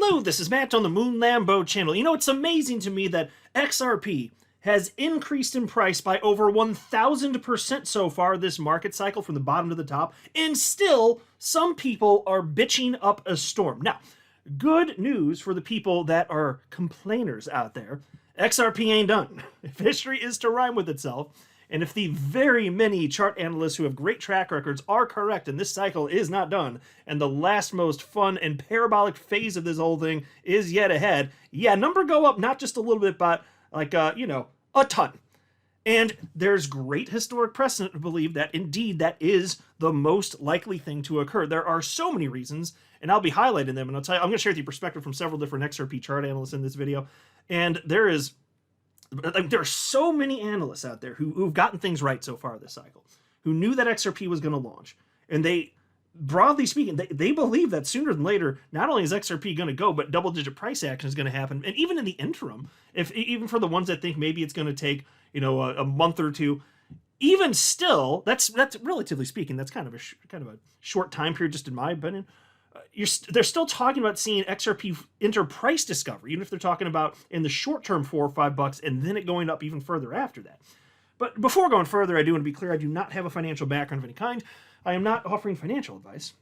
Hello, this is Matt on the Moon Lambo channel. You know, it's amazing to me that XRP has increased in price by over 1,000% so far this market cycle from the bottom to the top, and still some people are bitching up a storm. Now, good news for the people that are complainers out there. XRP ain't done. If history is to rhyme with itself, and if the very many chart analysts who have great track records are correct and this cycle is not done, and the last most fun and parabolic phase of this whole thing is yet ahead, yeah, number go up not just a little bit, but like, a ton. And there's great historic precedent to believe that indeed that is the most likely thing to occur. There are so many reasons, and I'll be highlighting them, and I'll tell you, I'm going to share with you perspective from several different XRP chart analysts in this video, and there are so many analysts out there who've gotten things right so far this cycle, who knew that XRP was going to launch. And they, broadly speaking, they believe that sooner than later, not only is XRP going to go, but double-digit price action is going to happen. And even in the interim, even for the ones that think maybe it's going to take, a month or two, even still, that's relatively speaking, that's kind of a short time period, just in my opinion. They're still talking about seeing XRP enter price discovery, even if they're talking about in the short term $4 or $5, and then it going up even further after that. But before going further, I do want to be clear, I do not have a financial background of any kind. I am not offering financial advice.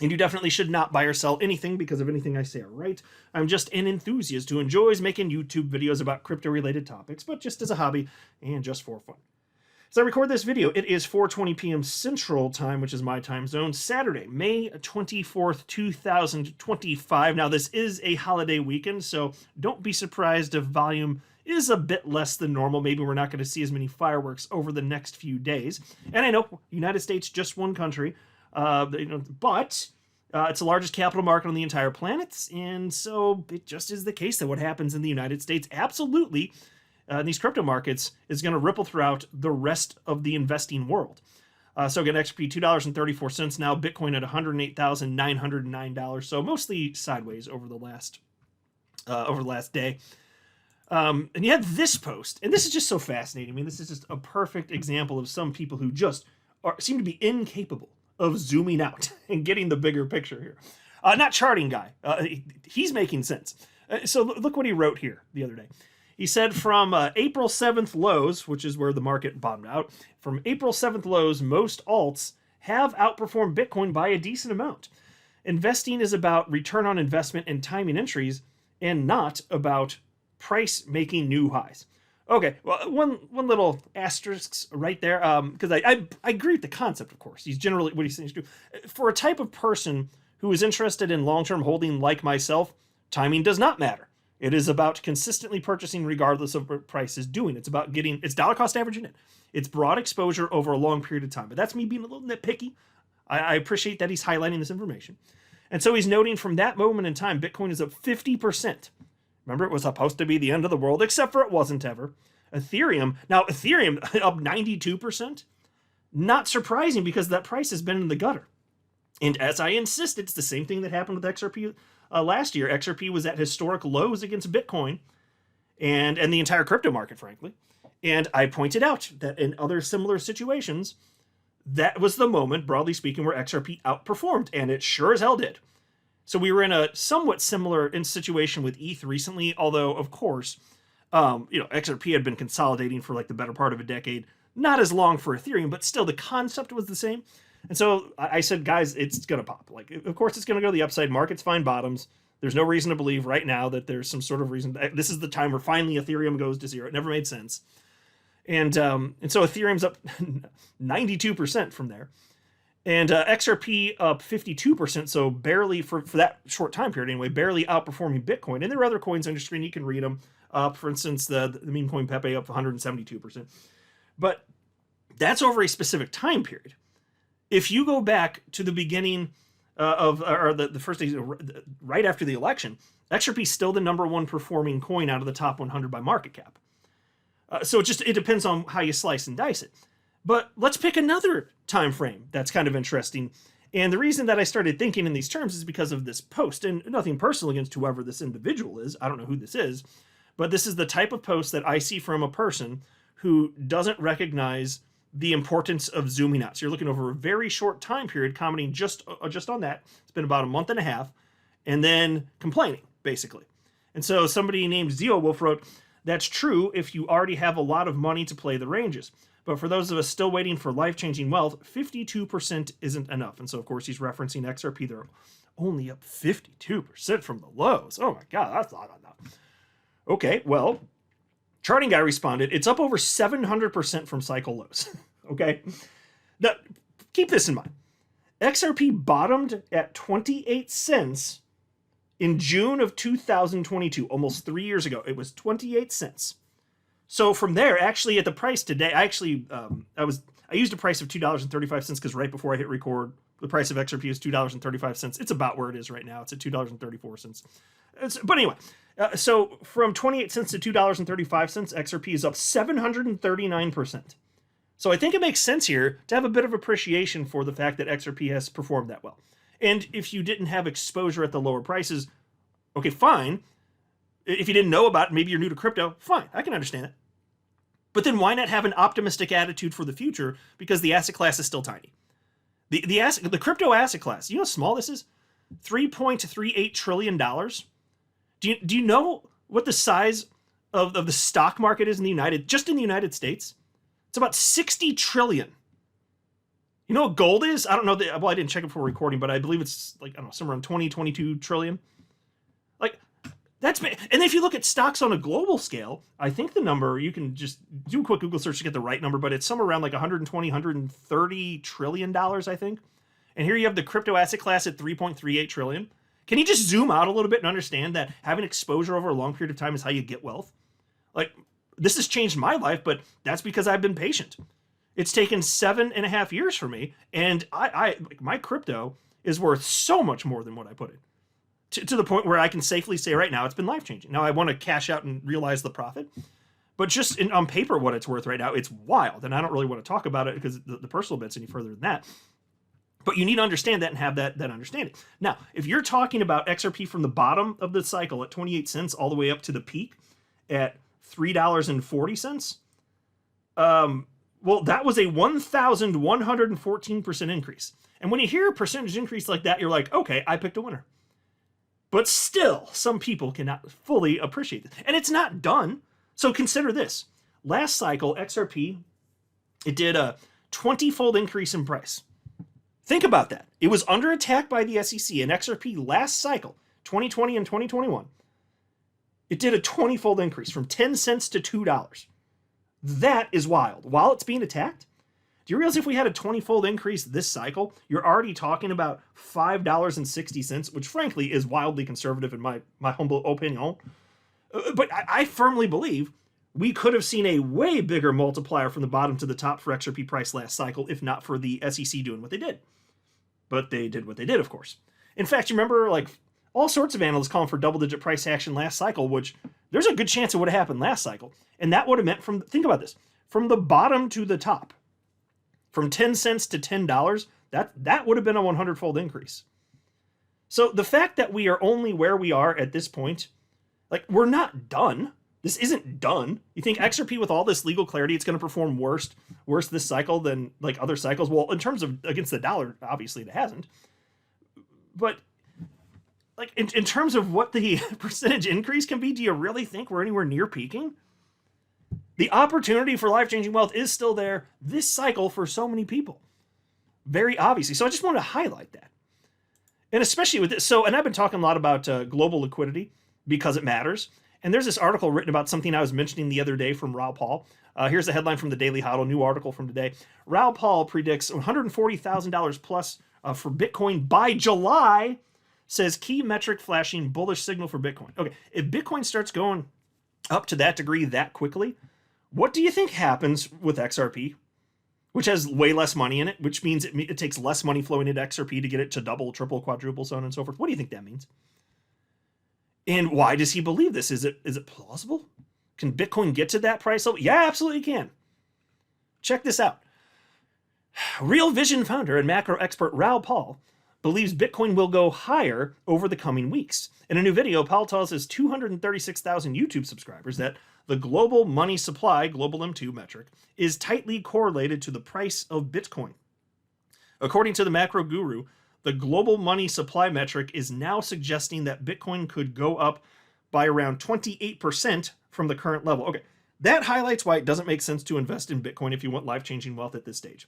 And you definitely should not buy or sell anything because of anything I say or write. I'm just an enthusiast who enjoys making YouTube videos about crypto-related topics, but just as a hobby and just for fun. As I record this video, it is 4:20 p.m. Central Time, which is my time zone, Saturday, May 24th, 2025. Now, this is a holiday weekend, so don't be surprised if volume is a bit less than normal. Maybe we're not going to see as many fireworks over the next few days. And I know, United States, just one country, but it's the largest capital market on the entire planet, and so it just is the case that what happens in the United States absolutely in these crypto markets is going to ripple throughout the rest of the investing world. So again, XRP $2.34 now, Bitcoin at $108,909. So mostly sideways over the last day. And you had this post, and this is just so fascinating. I mean, this is just a perfect example of some people who just seem to be incapable of zooming out and getting the bigger picture here. Not charting guy. He's making sense. So look what he wrote here the other day. He said from April 7th lows, which is where the market bottomed out, from April 7th lows, most alts have outperformed Bitcoin by a decent amount. Investing is about return on investment and timing entries, and not about price making new highs. Okay, well, one little asterisk right there, because I agree with the concept, of course. He's generally, what he's saying is true. For a type of person who is interested in long-term holding like myself, timing does not matter. It is about consistently purchasing regardless of what price is doing. It's about it's dollar cost averaging it. It's broad exposure over a long period of time. But that's me being a little nitpicky. I appreciate that he's highlighting this information. And so he's noting from that moment in time, Bitcoin is up 50%. Remember, it was supposed to be the end of the world, except for it wasn't ever. Ethereum up 92%. Not surprising because that price has been in the gutter. And as I insist, it's the same thing that happened with XRP last year. XRP was at historic lows against Bitcoin and the entire crypto market, frankly. And I pointed out that in other similar situations, that was the moment, broadly speaking, where XRP outperformed, and it sure as hell did. So we were in a somewhat similar situation with ETH recently, although, of course, XRP had been consolidating for like the better part of a decade. Not as long for Ethereum, but still the concept was the same. And so I said, guys, it's going to pop. Like, of course, it's going to go to the upside. Markets find bottoms. There's no reason to believe right now that there's some sort of reason. This is the time where finally Ethereum goes to zero. It never made sense. And so Ethereum's up 92% from there. And XRP up 52%, so barely, for that short time period anyway, barely outperforming Bitcoin. And there are other coins on your screen. You can read them. For instance, the meme coin Pepe up 172%. But that's over a specific time period. If you go back to the beginning or the first days, right after the election, XRP is still the #1 performing coin out of the top 100 by market cap. So it depends on how you slice and dice it. But let's pick another time frame that's kind of interesting. And the reason that I started thinking in these terms is because of this post, and nothing personal against whoever this individual is. I don't know who this is, but this is the type of post that I see from a person who doesn't recognize the importance of zooming out. So you're looking over a very short time period, commenting just on that. It's been about a month and a half, and then complaining. basically. And so somebody named ZeoWolf wrote, that's true if you already have a lot of money to play the ranges. But for those of us still waiting for life-changing wealth, 52% isn't enough. And so, of course, he's referencing XRP. They're only up 52% from the lows. Oh my God, that's not enough. Okay, well, Charting Guy responded, it's up over 700% from cycle lows. Okay? Now, keep this in mind. XRP bottomed at 28 cents in June of 2022, almost 3 years ago. It was 28 cents. So from there, actually at the price today, I used a price of $2.35 because right before I hit record, the price of XRP is $2.35. It's about where it is right now. It's at $2.34. But anyway, so from 28 cents to $2.35, XRP is up 739%. So I think it makes sense here to have a bit of appreciation for the fact that XRP has performed that well. And if you didn't have exposure at the lower prices, okay, fine. If you didn't know about it, maybe you're new to crypto, fine, I can understand it. But then why not have an optimistic attitude for the future? Because the asset class is still tiny. The crypto asset class, you know how small this is? $3.38 trillion. Do you know what the size of the stock market is in the United States? It's about 60 trillion. You know what gold is? I don't know. Well, I didn't check it before recording, but I believe it's like, I don't know, somewhere around 22 trillion. Like, that's big. And if you look at stocks on a global scale, I think the number, you can just do a quick Google search to get the right number, but it's somewhere around like 120, $130 trillion, I think. And here you have the crypto asset class at 3.38 trillion. Can you just zoom out a little bit and understand that having exposure over a long period of time is how you get wealth? Like, this has changed my life, but that's because I've been patient. It's taken 7.5 years for me, and my crypto is worth so much more than what I put in. To the point where I can safely say right now it's been life-changing. Now I want to cash out and realize the profit, but just on paper what it's worth right now, it's wild, and I don't really want to talk about it because the personal bit's any further than that. But you need to understand that and have that understanding. Now, if you're talking about XRP from the bottom of the cycle at 28 cents all the way up to the peak at $3.40, well, that was a 1,114% increase. And when you hear a percentage increase like that, you're like, okay, I picked a winner. But still, some people cannot fully appreciate it. And it's not done. So consider this. Last cycle, XRP, it did a 20-fold increase in price. Think about that. It was under attack by the SEC, and XRP last cycle, 2020 and 2021, it did a 20-fold increase from 10 cents to $2. That is wild. While it's being attacked, do you realize if we had a 20-fold increase this cycle, you're already talking about $5.60, which frankly is wildly conservative in my humble opinion. But I firmly believe we could have seen a way bigger multiplier from the bottom to the top for XRP price last cycle, if not for the SEC doing what they did. But they did what they did, of course. In fact, you remember like all sorts of analysts calling for double-digit price action last cycle, which there's a good chance it would have happened last cycle. And that would have meant think about this, from the bottom to the top, from 10 cents to $10, that would have been a 100-fold increase. So the fact that we are only where we are at this point, like, we're not done. This isn't done. You think XRP with all this legal clarity, it's going to perform worse this cycle than like other cycles? Well, in terms of against the dollar, obviously it hasn't. But like in terms of what the percentage increase can be, do you really think we're anywhere near peaking? The opportunity for life-changing wealth is still there this cycle for so many people. Very obviously. So I just want to highlight that. And especially with this. So, and I've been talking a lot about global liquidity because it matters. And there's this article written about something I was mentioning the other day from Raoul Pal. Here's the headline from the Daily Hodl, new article from today. Raoul Pal predicts $140,000 plus for Bitcoin by July, says key metric flashing bullish signal for Bitcoin. Okay, if Bitcoin starts going up to that degree that quickly, what do you think happens with XRP, which has way less money in it, which means it takes less money flowing into XRP to get it to double, triple, quadruple, so on and so forth? What do you think that means? And why does he believe this? Is it plausible? Can Bitcoin get to that price level? Yeah, absolutely can. Check this out. Real Vision founder and macro expert Raoul Pal believes Bitcoin will go higher over the coming weeks. In a new video, Pal tells his 236,000 YouTube subscribers that the global money supply, global M2 metric, is tightly correlated to the price of Bitcoin. According to the macro guru, The global money supply metric is now suggesting that Bitcoin could go up by around 28% from the current level. Okay, that highlights why it doesn't make sense to invest in Bitcoin if you want life-changing wealth at this stage.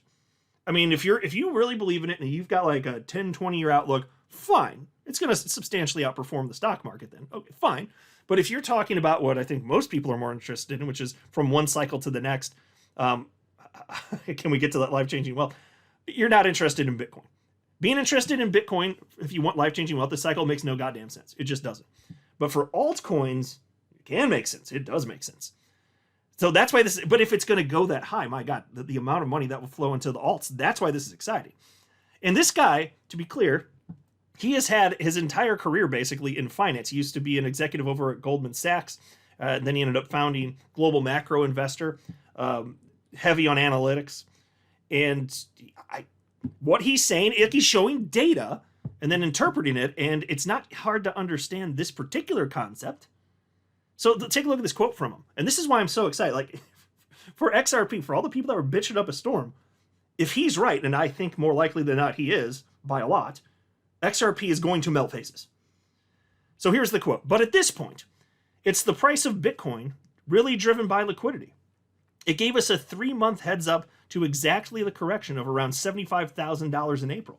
I mean, if you really believe in it and you've got like a 10, 20-year outlook, fine. It's going to substantially outperform the stock market then. Okay, fine. But if you're talking about what I think most people are more interested in, which is from one cycle to the next, can we get to that life-changing wealth? You're not interested in Bitcoin. Being interested in Bitcoin, if you want life-changing wealth, this cycle makes no goddamn sense. It just doesn't. But for altcoins, it can make sense. It does make sense. So that's why this, but if it's going to go that high, my God, the amount of money that will flow into the alts, that's why this is exciting. And this guy, to be clear, he has had his entire career basically in finance. He used to be an executive over at Goldman Sachs. And then he ended up founding Global Macro Investor, heavy on analytics. And what he's saying, he's showing data and then interpreting it. And it's not hard to understand this particular concept. So take a look at this quote from him. And this is why I'm so excited. Like, for XRP, for all the people that were bitching up a storm, if he's right, and I think more likely than not he is, by a lot, XRP is going to melt faces. So here's the quote. But at this point, it's the price of Bitcoin really driven by liquidity. It gave us a 3-month heads up to exactly the correction of around $75,000 in April.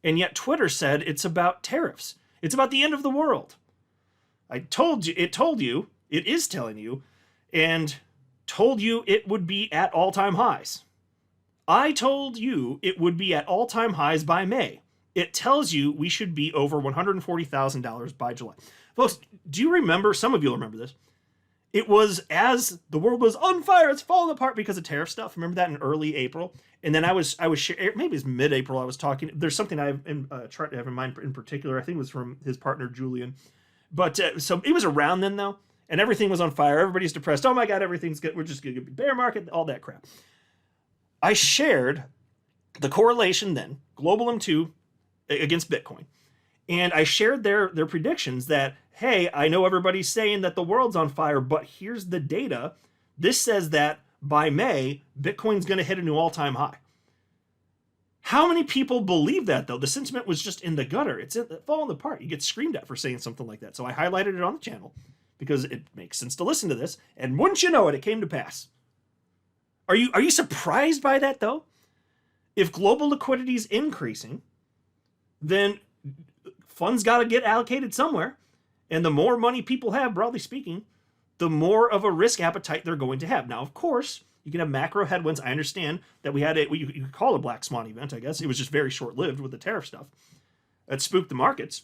And yet Twitter said it's about tariffs. It's about the end of the world. It is telling you, and told you it would be at all-time highs. I told you it would be at all-time highs by May. It tells you we should be over $140,000 by July. Folks, do you remember, some of you will remember this, it was as the world was on fire, it's falling apart because of tariff stuff. Remember that in early April? And then I was maybe it's mid-April, I was talking, there's something I tried to have in mind in particular, I think it was from his partner Julian. But so it was around then though, and everything was on fire. Everybody's depressed. Oh my God, everything's good. We're just going to be bear market, all that crap. I shared the correlation then, global M2 against Bitcoin. And I shared their predictions that, hey, I know everybody's saying that the world's on fire, but here's the data. This says that by May, Bitcoin's going to hit a new all-time high. How many people believe that, though? The sentiment was just in the gutter. It's falling apart. You get screamed at for saying something like that. So I highlighted it on the channel because it makes sense to listen to this. And wouldn't you know it, it came to pass. Are you surprised by that, though? If global liquidity is increasing, then funds got to get allocated somewhere. And the more money people have, broadly speaking, the more of a risk appetite they're going to have. Now, of course, you can have macro headwinds. I understand that we had what you could call a black swan event, I guess. It was just very short-lived with the tariff stuff. It spooked the markets.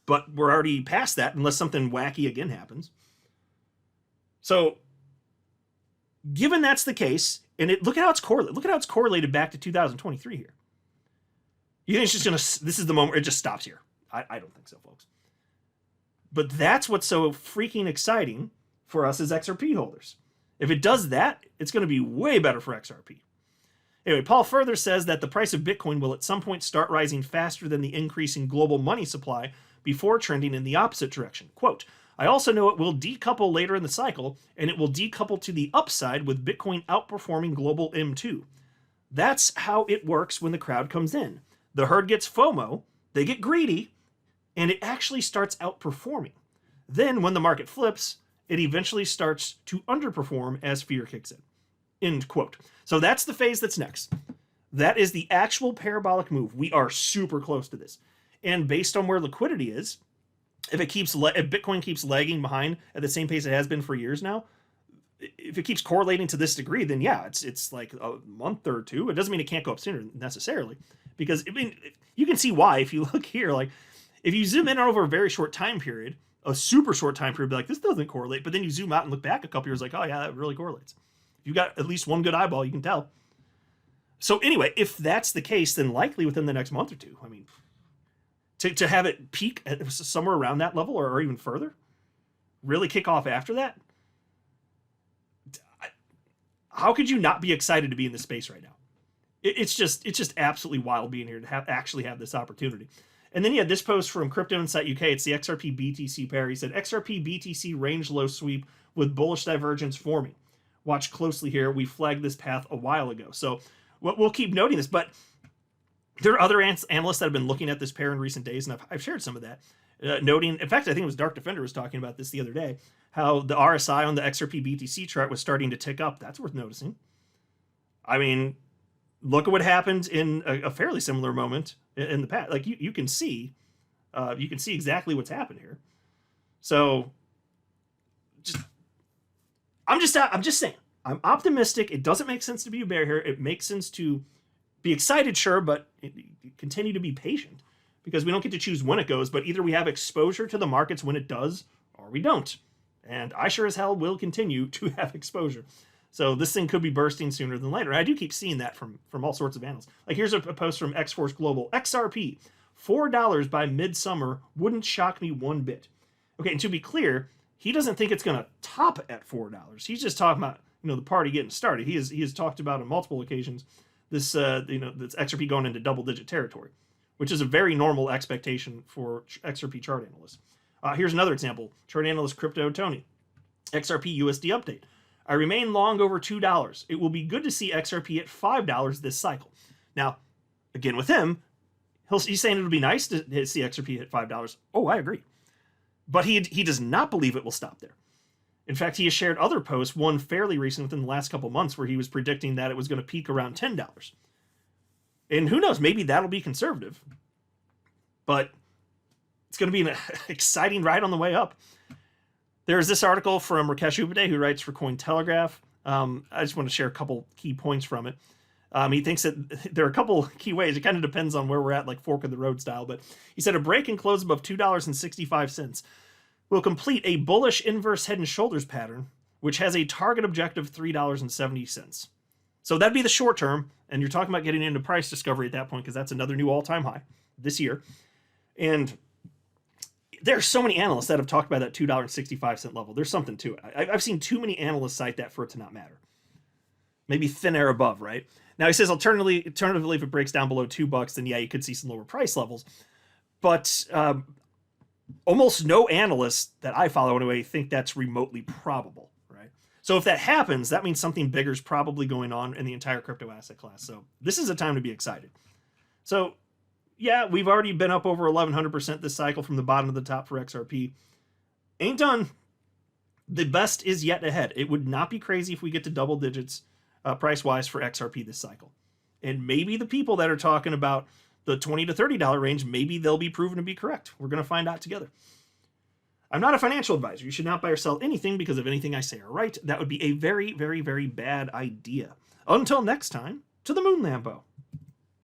But we're already past that unless something wacky again happens. So, given that's the case, and look at how it's correlated. Look at how it's correlated back to 2023 here. You think it's just going to, this is the moment, it just stops here. I don't think so, folks. But that's what's so freaking exciting for us as XRP holders. If it does that, it's going to be way better for XRP. Anyway, Paul further says that the price of Bitcoin will at some point start rising faster than the increase in global money supply before trending in the opposite direction. Quote, I also know it will decouple later in the cycle, and it will decouple to the upside with Bitcoin outperforming global M2. That's how it works when the crowd comes in. The herd gets FOMO, they get greedy, and it actually starts outperforming. Then when the market flips, it eventually starts to underperform as fear kicks in. End quote. So that's the phase that's next. That is the actual parabolic move. We are super close to this. And based on where liquidity is, if Bitcoin keeps lagging behind at the same pace it has been for years now, if it keeps correlating to this degree, then yeah, it's like a month or two. It doesn't mean it can't go up sooner necessarily, because I mean, you can see why if you look here. Like, if you zoom in over a very short time period, a super short time period, be like, this doesn't correlate. But then you zoom out and look back a couple years, like, oh yeah, that really correlates. If you've got at least one good eyeball, you can tell. So anyway, if that's the case, then likely within the next month or two, I mean, to have it peak at somewhere around that level or even further, really kick off after that, how could you not be excited to be in this space right now? It's just absolutely wild being here to actually have this opportunity. And then he had this post from Crypto Insight UK. It's the XRP BTC pair. He said, XRP BTC range low sweep with bullish divergence forming. Watch closely here. We flagged this path a while ago. So we'll keep noting this. But There are other analysts that have been looking at this pair in recent days, and I've shared some of that, noting, in fact, I think it was Dark Defender was talking about this the other day, how the RSI on the XRP BTC chart was starting to tick up. That's worth noticing. I mean, look at what happened in a fairly similar moment in the past. Like you can see exactly what's happened here. So, I'm just saying, I'm optimistic. It doesn't make sense to be a bear here. It makes sense to be excited, sure, but continue to be patient, because we don't get to choose when it goes, but either we have exposure to the markets when it does, or we don't. And I sure as hell will continue to have exposure. So this thing could be bursting sooner than later. I do keep seeing that from all sorts of analysts. Like here's a post from X-Force Global. XRP, $4 by midsummer wouldn't shock me one bit. Okay, and to be clear, he doesn't think it's going to top at $4. He's just talking about, the party getting started. He has talked about on multiple occasions this this XRP going into double-digit territory, which is a very normal expectation for XRP chart analysts. Here's another example. Chart analyst Crypto Tony. XRP USD update. I remain long over $2. It will be good to see XRP at $5 this cycle. Now, again with him, he's saying it'll be nice to see XRP at $5. Oh, I agree. But he does not believe it will stop there. In fact, he has shared other posts, one fairly recent within the last couple months, where he was predicting that it was going to peak around $10. And who knows, maybe that'll be conservative. But it's going to be an exciting ride on the way up. There's this article from Rakesh Upadhyay, who writes for Cointelegraph. I just want to share a couple key points from it. He thinks that there are a couple key ways. It kind of depends on where we're at, like fork of the road style. But he said a break and close above $2.65 will complete a bullish inverse head and shoulders pattern, which has a target objective of $3.70. So that'd be the short term. And you're talking about getting into price discovery at that point, because that's another new all-time high this year. And there are so many analysts that have talked about that $2.65 level. There's something to it. I've seen too many analysts cite that for it to not matter. Maybe thin air above, right? Now he says alternatively, if it breaks down below $2, then yeah, you could see some lower price levels. But almost no analysts that I follow anyway think that's remotely probable, right? So if that happens, that means something bigger is probably going on in the entire crypto asset class. So this is a time to be excited. So yeah, we've already been up over 1,100% this cycle from the bottom to the top for XRP. Ain't done. The best is yet ahead. It would not be crazy if we get to double digits price-wise for XRP this cycle. And maybe the people that are talking about the $20 to $30 range, maybe they'll be proven to be correct. We're going to find out together. I'm not a financial advisor. You should not buy or sell anything because of anything I say or write. That would be a very, very, very bad idea. Until next time, to the moon, Lambo.